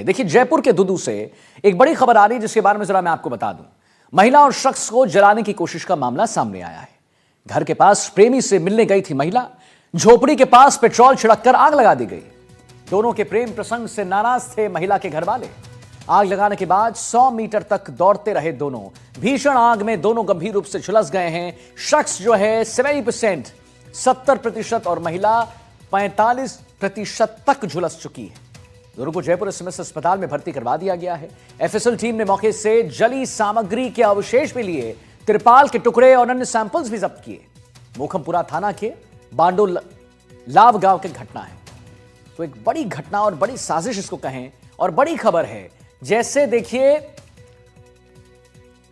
देखिए, जयपुर के दुदू से एक बड़ी खबर आ रही है जिसके बारे में जरा मैं आपको बता दूं। महिला और शख्स को जलाने की कोशिश का मामला सामने आया है। घर के पास प्रेमी से मिलने गई थी महिला, झोपड़ी के पास पेट्रोल छिड़ककर आग लगा दी गई। दोनों के प्रेम प्रसंग से नाराज थे महिला के घर वाले। आग लगाने के बाद 100 मीटर तक दौड़ते रहे दोनों। भीषण आग में दोनों गंभीर रूप से झुलस गए हैं। शख्स जो है 70% और महिला 45% तक झुलस चुकी है। दोनों को जयपुर एसएमएस अस्पताल में भर्ती करवा दिया गया है। एफएसएल टीम ने मौके से जली सामग्री के अवशेष भी लिए, तिरपाल के टुकड़े और अन्य सैंपल्स भी जब्त किए। मोखमपुरा थाना के बांडो लाव गांव की घटना है। तो एक बड़ी घटना और बड़ी साजिश इसको कहें और बड़ी खबर है। जैसे देखिए,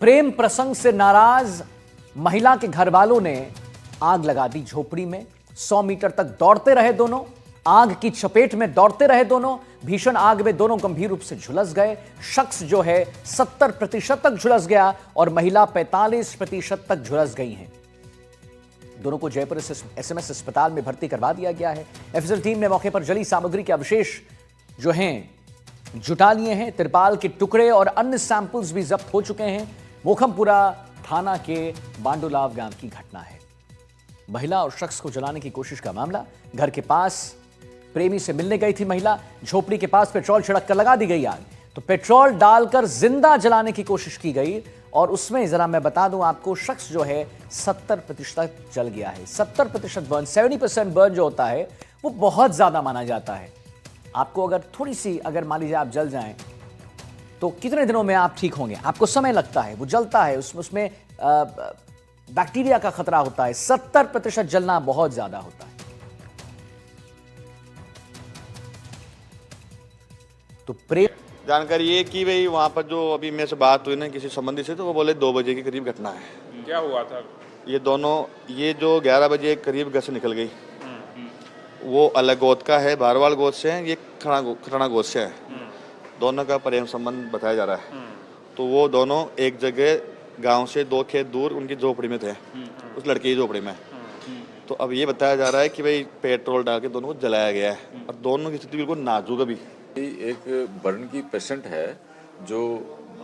प्रेम प्रसंग से नाराज महिला के घर वालों ने आग लगा दी झोपड़ी में। 100 मीटर तक दौड़ते रहे दोनों, आग की चपेट में दौड़ते रहे दोनों। भीषण आग में दोनों गंभीर रूप से झुलस गए। शख्स जो है 70% तक झुलस गया और महिला 45% तक झुलस गई हैं। दोनों को जयपुर एसएमएस अस्पताल में भर्ती करवा दिया गया है। एफएसएल टीम ने मौके पर जली सामग्री के अवशेष जो हैं जुटा लिए हैं। तिरपाल के टुकड़े और अन्य सैंपल्स भी जब्त हो चुके हैं। मोखमपुरा थाना के बांडोलाव गांव की घटना है। महिला और शख्स को जलाने की कोशिश का मामला। घर के पास प्रेमी से मिलने गई थी महिला, झोपड़ी के पास पेट्रोल छिड़क कर लगा दी गई आग। तो पेट्रोल डालकर जिंदा जलाने की कोशिश की गई और उसमें जरा मैं बता दूं आपको, शख्स जो है 70% जल गया है। 70% बर्न, 70% बर्न जो होता है वो बहुत ज्यादा माना जाता है। आपको अगर थोड़ी सी, अगर मान लीजिए आप जल जाएं तो कितने दिनों में आप ठीक होंगे? आपको समय लगता है, वो जलता है, उसमें बैक्टीरिया का खतरा होता है। 70% जलना बहुत ज्यादा होता है। तो प्रेम जानकारी ये कि भाई वहाँ पर जो अभी मेरे से बात हुई ना किसी संबंधी से, तो वो बोले 2 बजे के करीब घटना है। क्या हुआ था? ये दोनों, ये जो 11 बजे करीब घर से निकल गई, वो अलग गोद का है, भारवाल गोद से है, ये खराना गोद से है। दोनों का प्रेम संबंध बताया जा रहा है। तो वो दोनों एक जगह गांव से 2 खेत दूर उनकी झोपड़ी में थे, उस लड़के की झोपड़ी में। तो अब ये बताया जा रहा है कि भाई पेट्रोल डाल के दोनों को जलाया गया है और दोनों की स्थिति बिल्कुल नाजुक अभी। एक बर्न की पेशेंट है जो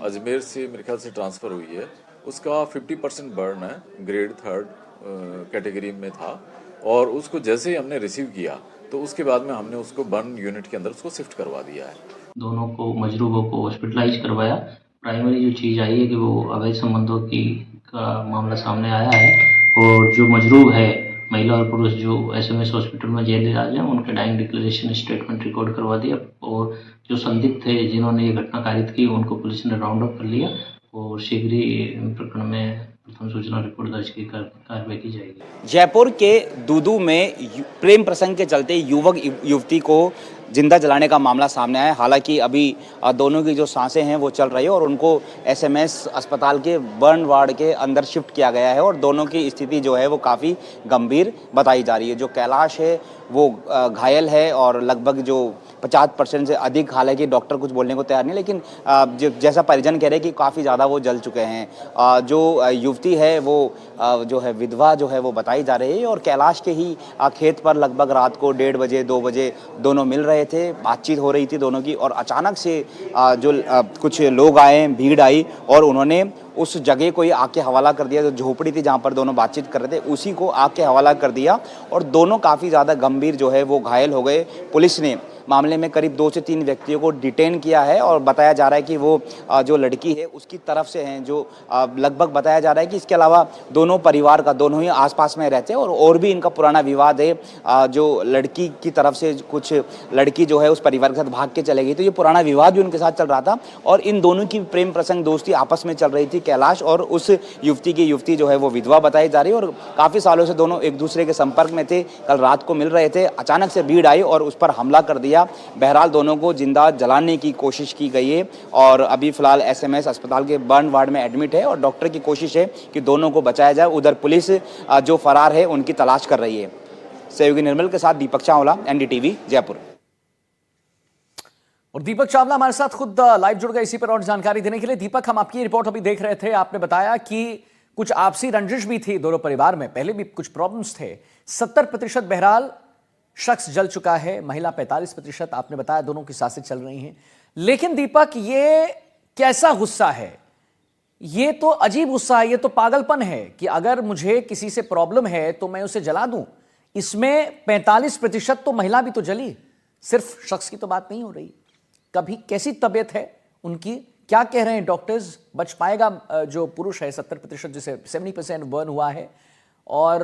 अजमेर से मेरे ख्याल से ट्रांसफ़र हुई है। उसका 50% बर्न है, ग्रेड 3 कैटेगरी में था और उसको जैसे ही हमने रिसीव किया तो उसके बाद में हमने उसको बर्न यूनिट के अंदर उसको शिफ्ट करवा दिया है। दोनों को मजरूबों को हॉस्पिटलाइज करवाया। प्राइमरी जो चीज़ आई है कि वो अवैध संबंधों का मामला सामने आया है और जो मजरूब है महिला और पुरुष जो एसएमएस हॉस्पिटल में जेल इलाज है, उनके डाइंग डिक्लेरेशन स्टेटमेंट रिकॉर्ड करवा दिया और जो संदिग्ध थे जिन्होंने ये घटना कारित की उनको पुलिस ने राउंड अप कर लिया और शीघ्र ही प्रकरण में प्रथम सूचना रिपोर्ट दर्ज की कार्रवाई की जाएगी। जयपुर के दूदू में प्रेम प्रसंग के चलते युवक युवती को जिंदा जलाने का मामला सामने आया है। हालांकि अभी दोनों की जो सांसें हैं वो चल रही है और उनको एसएमएस अस्पताल के बर्न वार्ड के अंदर शिफ्ट किया गया है और दोनों की स्थिति जो है वो काफ़ी गंभीर बताई जा रही है। जो कैलाश है वो घायल है और लगभग जो 50% से अधिक, हालांकि डॉक्टर कुछ बोलने को तैयार नहीं, लेकिन जैसा परिजन कह रहे हैं कि काफ़ी ज़्यादा वो जल चुके हैं। जो युवती है वो जो है विधवा जो है वो बताई जा रही है और कैलाश के ही खेत पर लगभग रात को 1:30 बजे 2 बजे दोनों मिल रहे थे, बातचीत हो रही थी दोनों की और अचानक से जो कुछ लोग आए, भीड़ आई और उन्होंने उस जगह को ही आग के हवाला कर दिया। जो झोपड़ी थी जहाँ पर दोनों बातचीत कर रहे थे उसी को आग के हवाला कर दिया और दोनों काफ़ी ज़्यादा गंभीर जो है वो घायल हो गए। पुलिस ने मामले में करीब 2 से 3 व्यक्तियों को डिटेन किया है और बताया जा रहा है कि वो जो लड़की है उसकी तरफ से हैं, जो लगभग बताया जा रहा है कि इसके अलावा दोनों परिवार का, दोनों ही आसपास में रहते हैं और भी इनका पुराना विवाद है। जो लड़की की तरफ से कुछ लड़की जो है उस परिवार के साथ भाग के चले गई, तो ये पुराना विवाद भी उनके साथ चल रहा था और इन दोनों की प्रेम प्रसंग दोस्ती आपस में चल रही थी। कैलाश और उस युवती जो है वो विधवा बताई जा रही है और काफ़ी सालों से दोनों एक दूसरे के संपर्क में थे। कल रात को मिल रहे थे, अचानक से भीड़ आई और उस पर हमला कर दिया। बहरहाल दोनों को जिंदा जलाने की कोशिश की गई है और अभी फिलहाल एसएमएस अस्पताल के बर्न वार्ड में एडमिट है और डॉक्टर की कोशिश है कि दोनों को बचाया जाए। उधर पुलिस जो फरार है उनकी तलाश कर रही है। सहयोगी निर्मल के साथ दीपक चावला, एनडीटीवी, जयपुर। और दीपक चावला हमारे साथ खुद लाइव जुड़ गए इसी पर और जानकारी देने के लिए। दीपक, हम आपकी रिपोर्ट अभी देख रहे थे, आपने बताया कि कुछ आपसी रंजिश भी थी दोनों परिवार में, पहले भी कुछ प्रॉब्लम्स थे। 70% बहरहाल शख्स जल चुका है, महिला 45%। आपने बताया दोनों की सांसें चल रही हैं। लेकिन दीपक, ये कैसा गुस्सा है? ये तो अजीब गुस्सा है, ये तो पागलपन है कि अगर मुझे किसी से प्रॉब्लम है तो मैं उसे जला दूं। इसमें 45% तो महिला भी तो जली, सिर्फ शख्स की तो बात नहीं हो रही। कभी कैसी तबीयत है उनकी, क्या कह रहे हैं डॉक्टर्स? बच पाएगा जो पुरुष है 70%, जिसे 70% बर्न हुआ है? और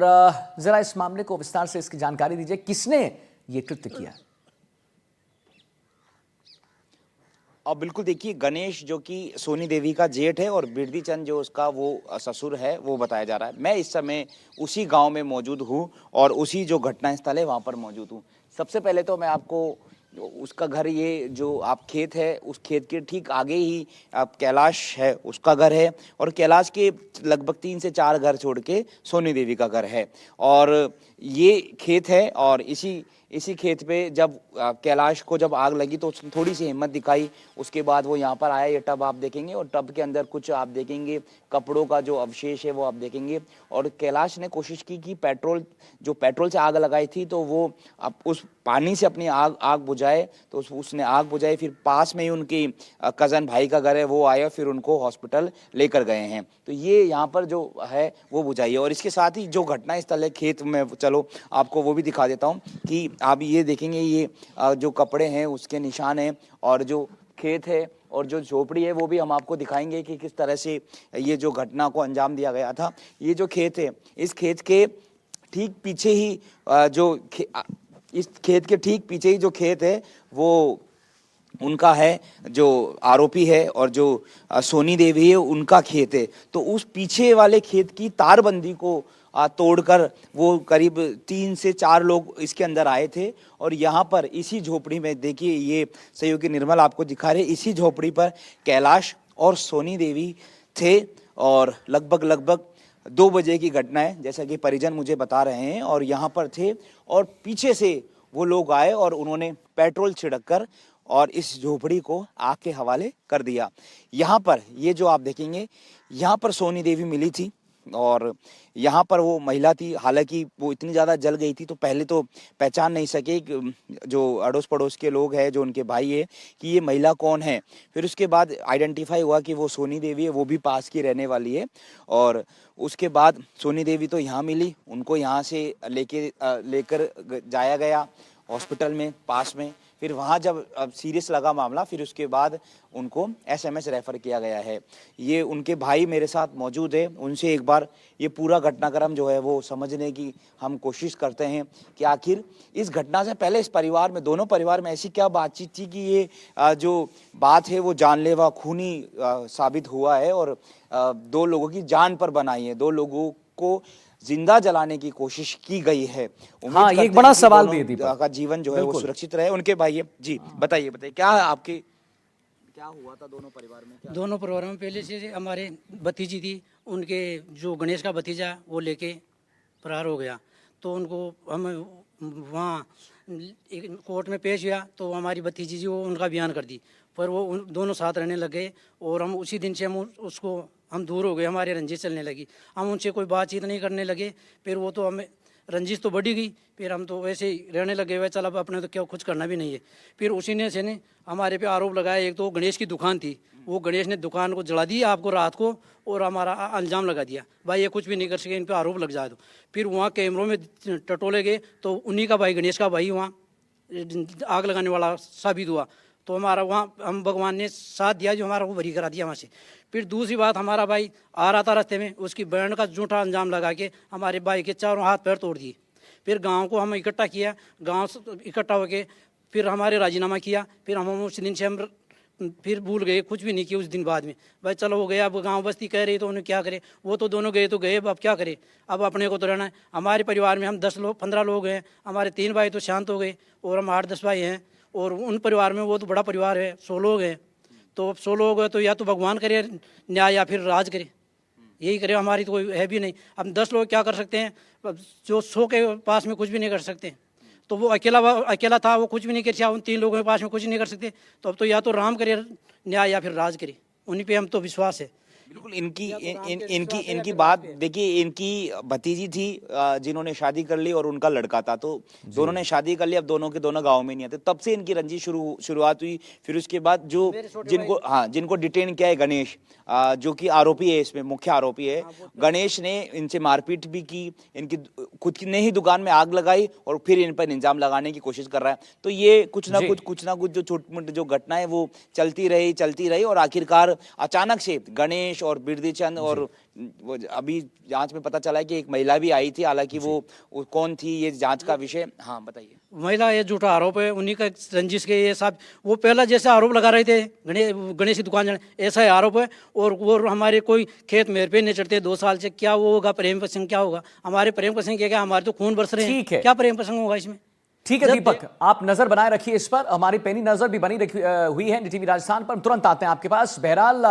जरा इस मामले को विस्तार से इसकी जानकारी दीजिए, किसने ये कृत्य किया? अब बिल्कुल देखिए, गणेश जो कि सोनी देवी का जेठ है और बिरदी चंद जो उसका वो ससुर है, वो बताया जा रहा है। मैं इस समय उसी गांव में मौजूद हूं और उसी जो घटना स्थल है वहां पर मौजूद हूं। सबसे पहले तो मैं आपको उसका घर, ये जो आप खेत है, उस खेत के ठीक आगे ही आप कैलाश है, उसका घर है, और कैलाश के लगभग 3 से 4 घर छोड़ के सोनी देवी का घर है। और ये खेत है और इसी खेत पे जब कैलाश को जब आग लगी तो उसने थोड़ी सी हिम्मत दिखाई। उसके बाद वो यहाँ पर आया, ये टब आप देखेंगे और टब के अंदर कुछ आप देखेंगे कपड़ों का जो अवशेष है वो आप देखेंगे। और कैलाश ने कोशिश की कि पेट्रोल से आग लगाई थी तो वो उस पानी से अपनी आग बुझाए, तो उसने आग बुझाई। फिर पास में ही उनकी कज़न भाई का घर है, वो आया, फिर उनको हॉस्पिटल लेकर गए हैं। तो ये यहाँ पर जो है वो बुझाई है। और इसके साथ ही जो घटना स्थल है खेत में, चलो आपको वो भी दिखा देता हूँ कि आप ये देखेंगे, ये जो कपड़े हैं उसके निशान हैं, और जो खेत है और जो झोपड़ी है वो भी हम आपको दिखाएंगे कि किस तरह से ये जो घटना को अंजाम दिया गया था। ये जो खेत है, इस खेत के ठीक पीछे ही इस खेत के ठीक पीछे ही जो खेत है वो उनका है, जो आरोपी है और जो सोनी देवी है उनका खेत है। तो उस पीछे वाले खेत की तारबंदी को तोड़कर वो करीब 3 से 4 लोग इसके अंदर आए थे। और यहाँ पर इसी झोपड़ी में देखिए, ये सहयोगी निर्मल आपको दिखा रहे, इसी झोपड़ी पर कैलाश और सोनी देवी थे। और लगभग 2 बजे की घटना है, जैसा कि परिजन मुझे बता रहे हैं। और यहाँ पर थे और पीछे से वो लोग आए और उन्होंने पेट्रोल छिड़ककर और इस झोपड़ी को आग के हवाले कर दिया। यहाँ पर ये जो आप देखेंगे, यहाँ पर सोनी देवी मिली थी और यहाँ पर वो महिला थी। हालांकि वो इतनी ज़्यादा जल गई थी तो पहले तो पहचान नहीं सके जो अड़ोस पड़ोस के लोग हैं, जो उनके भाई है, कि ये महिला कौन है। फिर उसके बाद आइडेंटिफाई हुआ कि वो सोनी देवी है, वो भी पास की रहने वाली है। और उसके बाद सोनी देवी तो यहाँ मिली, उनको यहाँ से लेकर जाया गया हॉस्पिटल में पास में। फिर वहाँ जब सीरियस लगा मामला, फिर उसके बाद उनको एसएमएस रेफ़र किया गया है। ये उनके भाई मेरे साथ मौजूद है, उनसे एक बार ये पूरा घटनाक्रम जो है वो समझने की हम कोशिश करते हैं कि आखिर इस घटना से पहले इस परिवार में, दोनों परिवार में ऐसी क्या बातचीत थी कि ये जो बात है वो जानलेवा खूनी साबित हुआ है और 2 लोगों की जान पर बनाई है, 2 लोगों को जिंदा जलाने की कोशिश की गई है। हाँ, ये एक बड़ा सवाल भी है दीपक का जीवन जो है वो सुरक्षित रहे। उनके भाई जी बताइए क्या हुआ था दोनों परिवार में? दोनों परिवार में पहले से हमारे भतीजी थी, उनके जो गणेश का भतीजा वो लेके फरार हो गया। तो उनको हम वहाँ कोर्ट में पेश हुआ तो हमारी भतीजी जी वो उनका बयान कर दी, पर वो दोनों साथ रहने लग गए। और हम उसी दिन से हम दूर हो गए, हमारे रंजिश चलने लगी, हम उनसे कोई बातचीत नहीं करने लगे। फिर वो तो हमें रंजिश तो बढ़ी गई, फिर हम तो वैसे ही रहने लगे हुए, चल अब अपने तो क्या कुछ करना भी नहीं है। फिर उसी ने से ने हमारे पे आरोप लगाया। एक तो गणेश की दुकान थी, वो गणेश ने दुकान को जला दी आपको रात को और हमारा इल्ज़ाम लगा दिया, भाई ये कुछ भी नहीं कर सके, इन पे आरोप लग जाए। तो फिर वहाँ कैमरों में टटोले गए तो उन्हीं का भाई, गणेश का भाई वहाँ आग लगाने वाला साबित हुआ। तो हमारा वहाँ हम भगवान ने साथ दिया जो हमारा वो बरी करा दिया वहाँ से। फिर दूसरी बात, हमारा भाई आ रहा था रास्ते में, उसकी बहन का झूठा अंजाम लगा के हमारे भाई के चारों हाथ पैर तोड़ दिए। फिर गांव को हम इकट्ठा किया, गांव इकट्ठा होके फिर हमारे राजीनामा किया। फिर हम उस दिन से हम फिर भूल गए, कुछ भी नहीं किया उस दिन बाद में। भाई चलो हो गया, अब गांव बस्ती कह रही तो उन्हें क्या करे, वो तो दोनों गए तो गए, अब क्या करे, अब अपने को तो रहना है। हमारे परिवार में हम 15 लोग हैं, हमारे 3 भाई तो शांत हो गए और हम 8-10 भाई हैं। और उन परिवार में वो तो बड़ा परिवार है, 100 लोग हैं। तो 100 लोग हैं तो या तो भगवान करे न्याय या फिर राज करे, यही करे, हमारी तो कोई है भी नहीं। अब 10 लोग क्या कर सकते हैं, जो 100 के पास में कुछ भी नहीं कर सकते। तो वो अकेला था, वो कुछ भी नहीं कर सकता, उन 3 लोगों के पास में कुछ नहीं कर सकते। तो अब तो या तो राम करे न्याय या फिर राज करे, उन्हीं पे हम तो विश्वास है। बिल्कुल इनकी बात देखिए, इनकी भतीजी थी जिन्होंने शादी कर ली और उनका लड़का था, तो दोनों ने शादी कर ली, अब दोनों के दोनों गांव में नहीं आते, तब से इनकी रंजिश शुरुआत हुई। फिर उसके बाद जो जिनको डिटेन किया है गणेश, जो कि आरोपी है, इसमें मुख्य आरोपी है, गणेश ने इनसे मारपीट भी की, इनकी खुद की ने ही दुकान में आग लगाई और फिर इन पर इल्जाम लगाने की कोशिश कर रहा है। तो ये कुछ ना कुछ जो छोटी मोटी जो घटना है वो चलती रही और आखिरकार अचानक से गणेश और बिरदीचंद और वो अभी जांच में पता चला है कि एक महिला भी आई थी, हालांकि वो कौन थी ये जांच का विषय। हाँ बताइए। महिला ये झूठा आरोप है, उन्हीं का रंजिश के ये सब, वो पहला जैसे आरोप लगा रहे थे गणेश की दुकान जाने, ऐसा ही आरोप है। और वो हमारे कोई खेत मेरे पे नहीं चढ़ते 2 साल से, क्या वो होगा प्रेम प्रसंग, क्या होगा हमारे प्रेम प्रसंग, क्या हमारे तो खून बरस रहे हैं, ठीक है। क्या प्रेम प्रसंग होगा इसमें? ठीक है दीपक, आप नजर बनाए रखिए इस पर, हमारी पैनी नजर भी बनी हुई है NDTV राजस्थान पर। तुरंत आते हैं आपके पास। बहरहाल